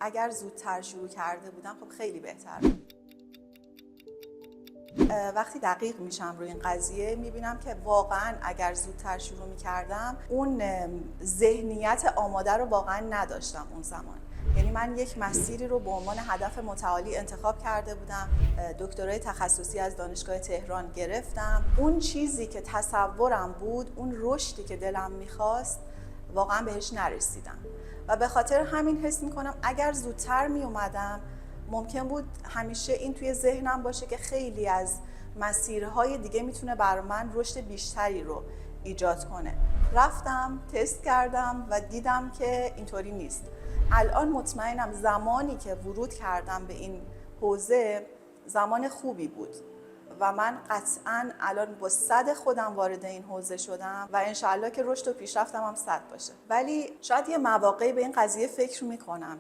اگر زودتر شروع کرده بودم خب خیلی بهتر. وقتی دقیق میشم روی این قضیه میبینم که واقعا اگر زودتر شروع میکردم اون ذهنیت آماده رو واقعا نداشتم اون زمان. یعنی من یک مسیری رو به عنوان هدف متعالی انتخاب کرده بودم، دکترای تخصصی از دانشگاه تهران گرفتم. اون چیزی که تصورم بود، اون رشدی که دلم میخواست واقعا بهش نرسیدم و به خاطر همین حس میکنم اگر زودتر میومدم ممکن بود همیشه این توی ذهنم باشه که خیلی از مسیرهای دیگه میتونه بر من رشد بیشتری رو ایجاد کنه. رفتم تست کردم و دیدم که اینطوری نیست. الان مطمئنم زمانی که ورود کردم به این حوزه زمان خوبی بود و من قطعاً الان با 100 خودم وارد این حوزه شدم و انشالله که رشد و پیشرفتم هم 100 باشه. ولی شاید یه مواقعی به این قضیه فکر میکنم